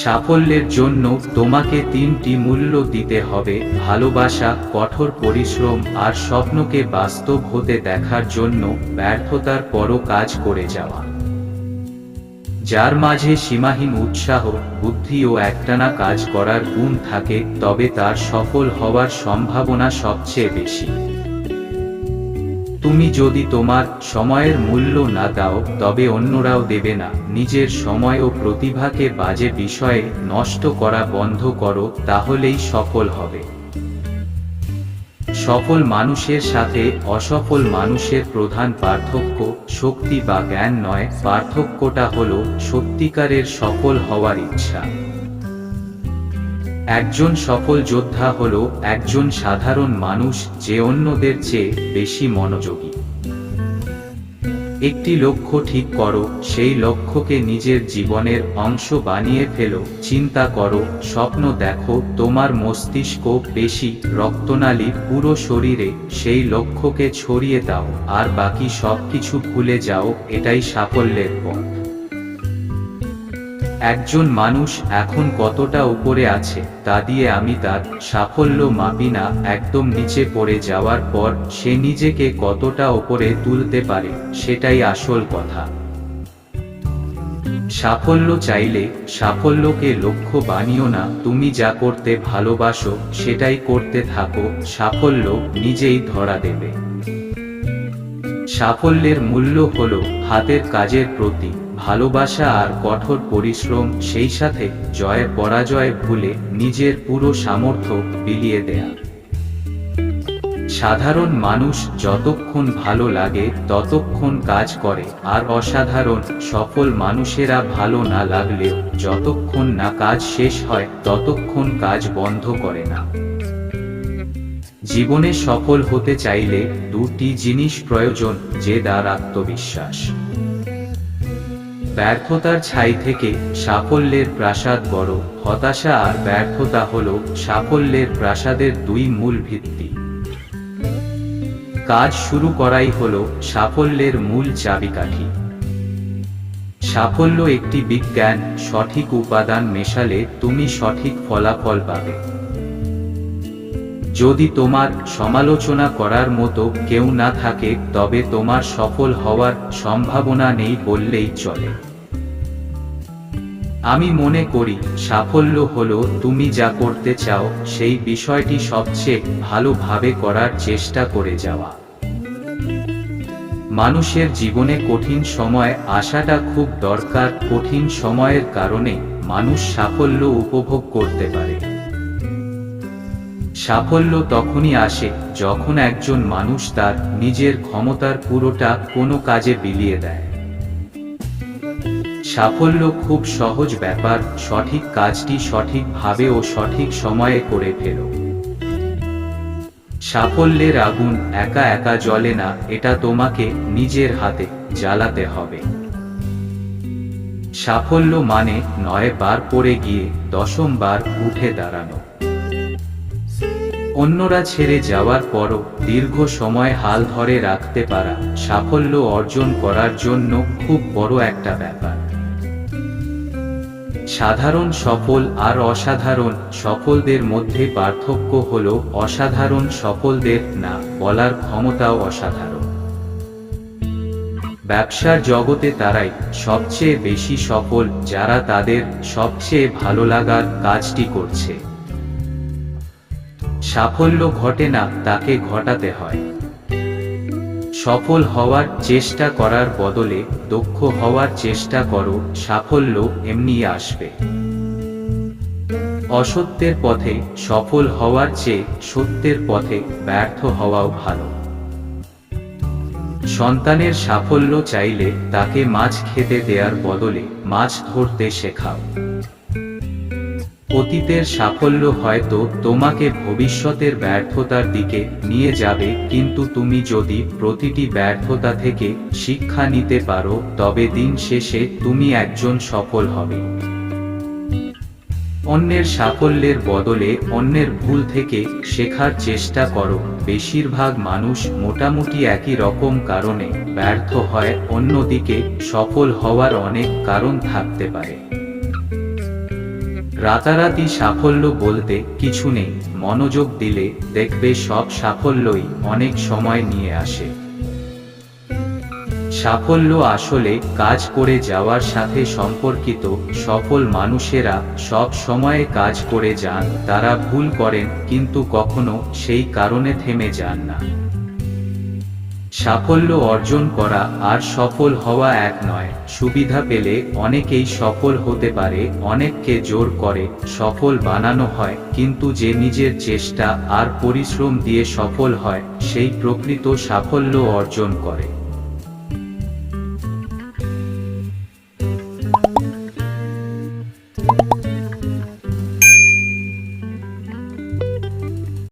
সাফল্যের জন্য তোমাকে তিনটি মূল্য দিতে হবে: ভালোবাসা, কঠোর পরিশ্রম আর স্বপ্নকে বাস্তব হতে দেখার জন্য ব্যর্থতার পরও কাজ করে যাওয়া। যার মাঝে সীমাহীন উৎসাহ, বুদ্ধি ও একটানা কাজ করার গুণ থাকে, তবে তার সফল হওয়ার সম্ভাবনা সবচেয়ে বেশি। তুমি যদি তোমার সময়ের মূল্য না দাও, তবে অন্যরাও দেবে না। নিজের সময় ও প্রতিভাকে বাজে বিষয়ে নষ্ট করা বন্ধ করো, তাহলেই সফল হবে। সফল মানুষের সাথে অসফল মানুষের প্রধান পার্থক্য শক্তি বা জ্ঞান নয়, পার্থক্যটা হলো সত্যিকারের সফল হওয়ার ইচ্ছা। একজন সফল যোদ্ধা হলো একজন সাধারণ মানুষ যে অন্যদের চেয়ে বেশি মনোযোগী। একটি লক্ষ্য ঠিক করো, সেই লক্ষ্যকে নিজের জীবনের অংশ বানিয়ে ফেলো। চিন্তা করো, স্বপ্ন দেখো, তোমার মস্তিষ্ক, পেশি, রক্তনালী, পুরো শরীরে সেই লক্ষ্যকে ছড়িয়ে দাও, আর বাকি সবকিছু ভুলে যাও। এটাই সাফল্যের পথ। একজন মানুষ এখন কতটা উপরে আছে তা দিয়ে আমি তার সাফল্য মাপি না, একদম নিচে পড়ে যাওয়ার পর সে নিজেকে কতটা উপরে তুলতে পারে সেটাই আসল কথা। সাফল্য চাইলে সাফল্যকে লক্ষ্য বানিও না, তুমি যা করতে ভালোবাসো সেটাই করতে থাকো, সাফল্য নিজেই ধরা দেবে। সাফল্যের মূল্য হলো হাতের কাজের প্রতি ভালোবাসা আর কঠোর পরিশ্রম, সেই সাথে জয় পরাজয় ভুলে নিজের পুরো সামর্থ্য বিলিয়ে দেয়া। সাধারণ মানুষ যতক্ষণ ভালো লাগে ততক্ষণ কাজ করে, আর অসাধারণ সফল মানুষেরা ভালো না লাগলেও যতক্ষণ না কাজ শেষ হয় ততক্ষণ কাজ বন্ধ করে না। জীবনে সফল হতে চাইলে দুটি জিনিস প্রয়োজন: জেদ আর আত্মবিশ্বাস। ব্যর্থতার ছাই থেকে সাফল্যের প্রাসাদ বড়। হতাশা আর ব্যর্থতা হলো সাফল্যের প্রাসাদের দুই মূল ভিত্তি। কাজ শুরু করাই হলো সাফল্যের মূল চাবিকাঠি। সাফল্য একটি বিজ্ঞান, সঠিক উপাদান মেশালে তুমি সঠিক ফলাফল পাবে। যদি তোমার সমালোচনা করার মতো কেউ না থাকে, তবে তোমার সফল হওয়ার সম্ভাবনা নেই বললেই চলে। আমি মনে করি সাফল্য হলো তুমি যা করতে চাও সেই বিষয়টি সবচেয়ে ভালোভাবে করার চেষ্টা করে যাওয়া। মানুষের জীবনে কঠিন সময় আসাটা খুব দরকার। কঠিন সময়ের কারণে মানুষ সাফল্য উপভোগ করতে পারে। সাফল্য তখনই আসে যখন একজন মানুষ তার নিজের ক্ষমতার পুরোটা কোনো কাজে বিলিয়ে দেয়। সাফল্য খুব সহজ ব্যাপার, সঠিক কাজটি সঠিকভাবে ও সঠিক সময়ে করে ফেলো। সাফল্যের আগুন একা একা জ্বলে না, এটা তোমাকে নিজের হাতে জ্বালাতে হবে। সাফল্য মানে 9 বার পড়ে গিয়ে 10ম বার উঠে দাঁড়ানো। অন্যরা ছেড়ে যাওয়ার পরও দীর্ঘ সময় হাল ধরে রাখতে পারা সাফল্য অর্জন করার জন্য খুব বড় একটা ব্যাপার। সাধারণ সফল আর অসাধারণ সফলদের মধ্যে পার্থক্য হলো অসাধারণ সফলদের না বলার ক্ষমতাও অসাধারণ। ব্যবসার জগতে তারাই সবচেয়ে বেশি সফল যারা তাদের সবচেয়ে ভালো লাগার কাজটি করছে। সাফল্য ঘটে না, তাকে ঘটাতে হয়। সফল হওয়ার চেষ্টা করার বদলে দক্ষ হওয়ার চেষ্টা করো, সাফল্য এমনিই আসবে। অসত্যের পথে সফল হওয়ার চেয়ে সত্যের পথে ব্যর্থ হওয়াও ভালো। সন্তানের সাফল্য চাইলে তাকে মাছ খেতে দেওয়ার বদলে মাছ ধরতে শেখাও। অতীতের সাফল্য হয়তো তোমাকে ভবিষ্যতের ব্যর্থতার দিকে নিয়ে যাবে, কিন্তু তুমি যদি প্রতিটি ব্যর্থতা থেকে শিক্ষা নিতে পারো, তবে দিন শেষে তুমি একজন সফল হবে। অন্যের সাফল্যের বদলে অন্যের ভুল থেকে শেখার চেষ্টা করো। বেশিরভাগ মানুষ মোটামুটি একই রকম কারণে ব্যর্থ হয়, অন্যদিকে সফল হওয়ার অনেক কারণ থাকতে পারে। রাতারাতি সাফল্য বলতে কিছু নেই, মনোযোগ দিলে দেখবে সব সাফল্যই অনেক সময় নিয়ে আসে। সাফল্য আসলে কাজ করে যাওয়ার সাথে সম্পর্কিত। সফল মানুষেরা সব সময়ে কাজ করে যান, তারা ভুল করেন কিন্তু কখনো সেই কারণে থেমে যান না। সাফল্য অর্জন করা আর সফল হওয়া এক নয়। সুবিধা পেলে অনেকেই সফল হতে পারে, অনেককে জোর করে সফল বানানো হয়, কিন্তু যে নিজের চেষ্টা আর পরিশ্রম দিয়ে সফল হয় সেই প্রকৃত সাফল্য অর্জন করে।